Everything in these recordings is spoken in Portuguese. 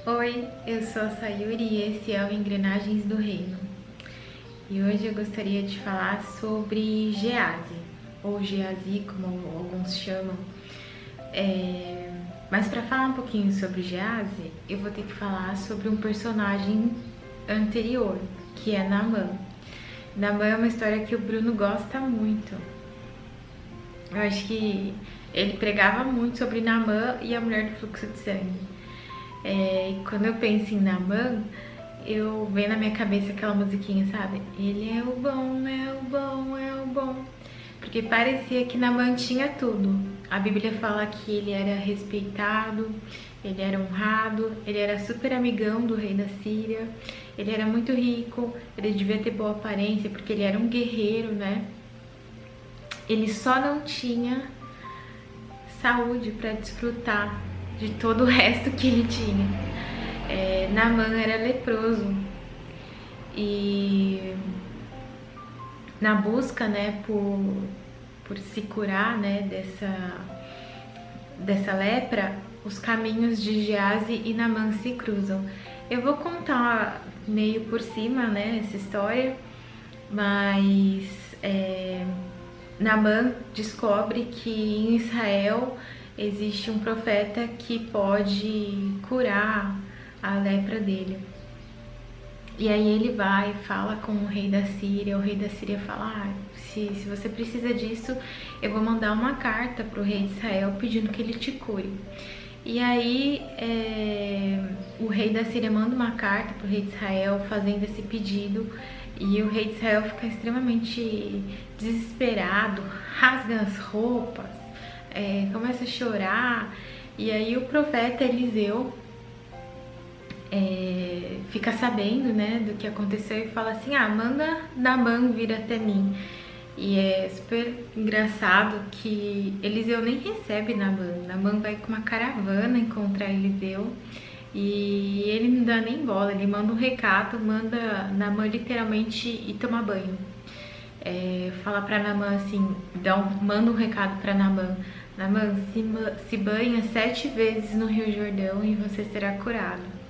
Oi, eu sou a Sayuri e esse é o Engrenagens do Reino. E hoje eu gostaria de falar sobre Geazi, ou Geazi, como alguns chamam. Mas para falar um pouquinho sobre Geazi, eu vou ter que falar sobre um personagem anterior, que é Naamã. Naamã é uma história que o Bruno gosta muito. Eu acho que ele pregava muito sobre Naamã e a mulher do fluxo de sangue. E quando eu penso em Naamã, eu venho na minha cabeça aquela musiquinha, sabe? Ele é o bom, é o bom, é o bom. Porque parecia que Naamã tinha tudo. A Bíblia fala que ele era respeitado, ele era honrado, ele era super amigão do rei da Síria, ele era muito rico, ele devia ter boa aparência porque ele era um guerreiro, né? Ele só não tinha saúde para desfrutar de todo o resto que ele tinha. Naamã era leproso e na busca, né, por se curar, né, dessa lepra, os caminhos de Geazi e Naamã se cruzam. Eu vou contar meio por cima, né, essa história, mas Naamã descobre que em Israel existe um profeta que pode curar a lepra dele. E aí ele vai e fala com o rei da Síria. O rei da Síria fala: se você precisa disso, eu vou mandar uma carta para o rei de Israel pedindo que ele te cure. E aí o rei da Síria manda uma carta para o rei de Israel fazendo esse pedido. E o rei de Israel fica extremamente desesperado, rasga as roupas, começa a chorar. E aí o profeta Eliseu fica sabendo, né, do que aconteceu e fala assim: manda Naamã vir até mim. E é super engraçado que Eliseu nem recebe Naamã. Naamã vai com uma caravana encontrar Eliseu e ele não dá nem bola, ele manda um recado, manda Naamã literalmente ir tomar banho. Fala pra Naamã assim, manda um recado pra Naamã: Naamã, se banha 7 vezes no Rio Jordão e você será curado.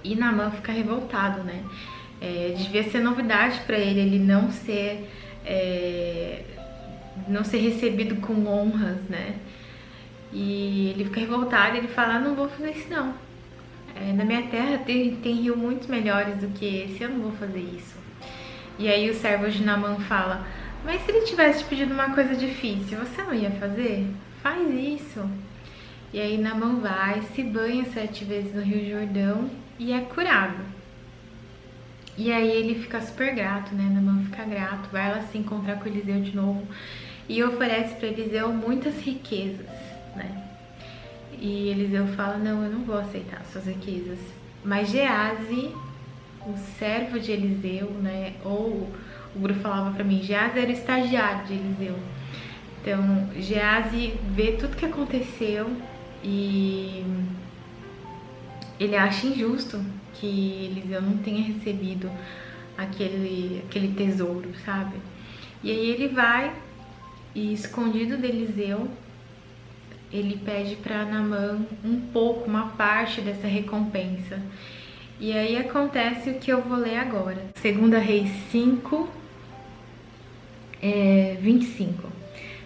E Naamã fica revoltado, né? Devia ser novidade pra ele não ser recebido com honras, né? E ele fica revoltado, ele fala: não vou fazer isso não. Na minha terra tem rio muito melhores do que esse, eu não vou fazer isso. E aí o servo de Naamã fala: mas se ele tivesse te pedido uma coisa difícil, você não ia fazer? Faz isso. E aí Naamã vai, se banha 7 vezes no Rio Jordão e é curado. E aí ele fica super grato, né? Naamã fica grato, vai lá se encontrar com Eliseu de novo e oferece para Eliseu muitas riquezas, né? E Eliseu fala: não, eu não vou aceitar suas riquezas. Mas Geazi, o servo de Eliseu, né? Ou o Guru falava pra mim, Geazi era o estagiário de Eliseu. Então Geazi vê tudo que aconteceu e ele acha injusto que Eliseu não tenha recebido aquele tesouro, sabe? E aí ele vai e, escondido de Eliseu, ele pede para Naamã uma parte dessa recompensa. E aí acontece o que eu vou ler agora. 2 Reis 5, 25.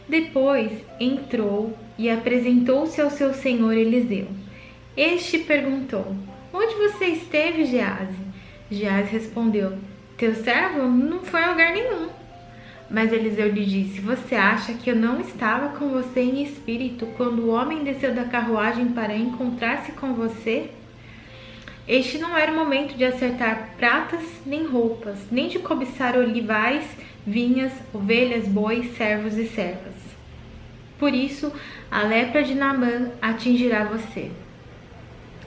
Depois entrou e apresentou-se ao seu senhor Eliseu. Este perguntou: onde você esteve, Geazi? Geazi respondeu: teu servo não foi a lugar nenhum. Mas Eliseu lhe disse: você acha que eu não estava com você em espírito quando o homem desceu da carruagem para encontrar-se com você? Este não era o momento de acertar pratas nem roupas, nem de cobiçar olivais, vinhas, ovelhas, bois, servos e servas. Por isso, a lepra de Naamã atingirá você.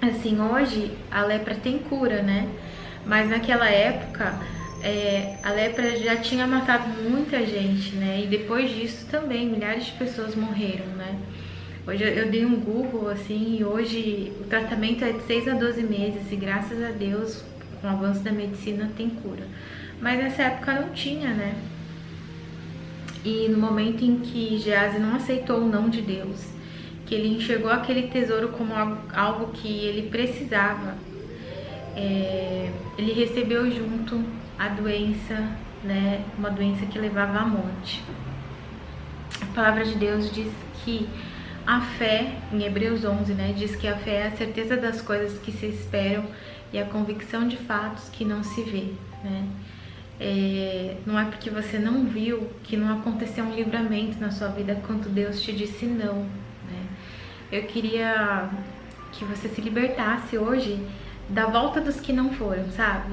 Assim, hoje a lepra tem cura, né? Mas naquela época a lepra já tinha matado muita gente, né? E depois disso também milhares de pessoas morreram, né? Hoje eu dei um Google, assim, e hoje o tratamento é de 6 a 12 meses e graças a Deus, com o avanço da medicina, tem cura. Mas nessa época não tinha, né? E no momento em que Geazi não aceitou o não de Deus, que que ele enxergou aquele tesouro como algo que ele precisava, ele recebeu junto a doença, né? Uma doença que levava à morte. A palavra de Deus diz que a fé, em Hebreus 11, né, diz que a fé é a certeza das coisas que se esperam e a convicção de fatos que não se vê, né? Não é porque você não viu que não aconteceu um livramento na sua vida quando Deus te disse não, né? Eu queria que você se libertasse hoje da volta dos que não foram, sabe?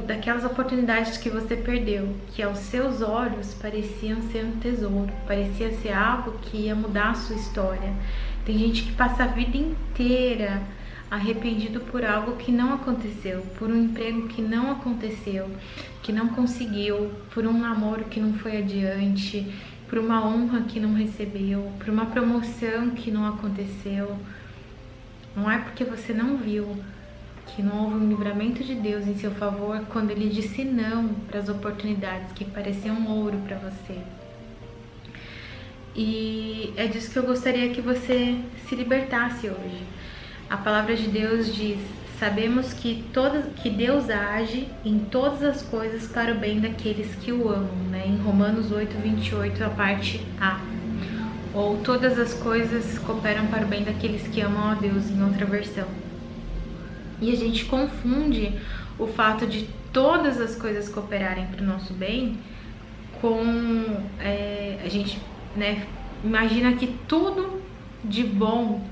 Daquelas oportunidades que você perdeu, que aos seus olhos pareciam ser um tesouro, parecia ser algo que ia mudar a sua história. Tem gente que passa a vida inteira arrependido por algo que não aconteceu, por um emprego que não aconteceu, que não conseguiu, por um namoro que não foi adiante, por uma honra que não recebeu, por uma promoção que não aconteceu. Não é porque você não viu que não houve um livramento de Deus em seu favor quando Ele disse não para as oportunidades que pareciam ouro para você. E é disso que eu gostaria que você se libertasse hoje. A palavra de Deus diz: sabemos que Deus age em todas as coisas para o bem daqueles que o amam, né? Em Romanos 8:28, a parte A. Ou todas as coisas cooperam para o bem daqueles que amam a Deus, em outra versão. E a gente confunde o fato de todas as coisas cooperarem para o nosso bem com... a gente, né, imagina que tudo de bom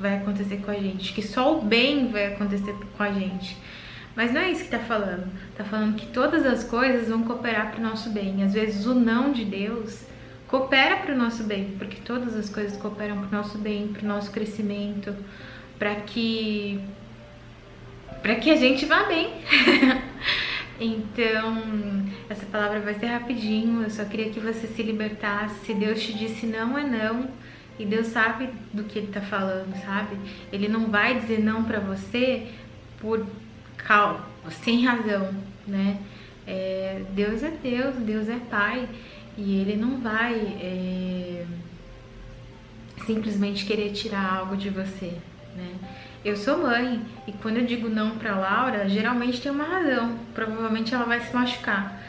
vai acontecer com a gente, que só o bem vai acontecer com a gente. Mas não é isso que tá falando. Tá falando que todas as coisas vão cooperar para o nosso bem. Às vezes o não de Deus coopera para o nosso bem, porque todas as coisas cooperam para o nosso bem, para o nosso crescimento, para que a gente vá bem. Então, essa palavra vai ser rapidinho. Eu só queria que você se libertasse. Se Deus te disse não, é não. E Deus sabe do que Ele tá falando, sabe? Ele não vai dizer não pra você sem razão, né? Deus é Deus, Deus é Pai. E Ele não vai simplesmente querer tirar algo de você, né? Eu sou mãe, e quando eu digo não pra Laura, geralmente tem uma razão. Provavelmente ela vai se machucar,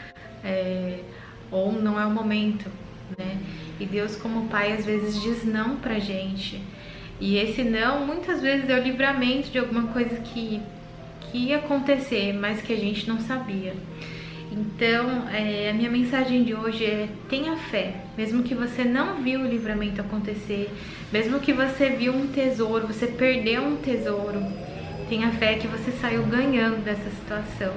ou não é o momento, né? E Deus, como Pai, às vezes diz não pra gente. E esse não, muitas vezes, é o livramento de alguma coisa que ia acontecer, mas que a gente não sabia. Então, a minha mensagem de hoje é: tenha fé. Mesmo que você não viu o livramento acontecer, mesmo que você viu um tesouro, você perdeu um tesouro, tenha fé que você saiu ganhando dessa situação.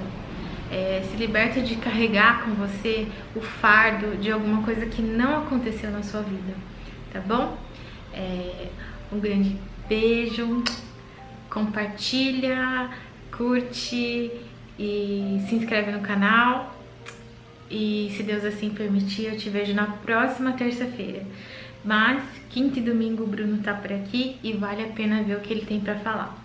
Se liberta de carregar com você o fardo de alguma coisa que não aconteceu na sua vida, tá bom? Um grande beijo, compartilha, curte e se inscreve no canal. E se Deus assim permitir, eu te vejo na próxima terça-feira. Mas quinta e domingo o Bruno tá por aqui e vale a pena ver o que ele tem pra falar.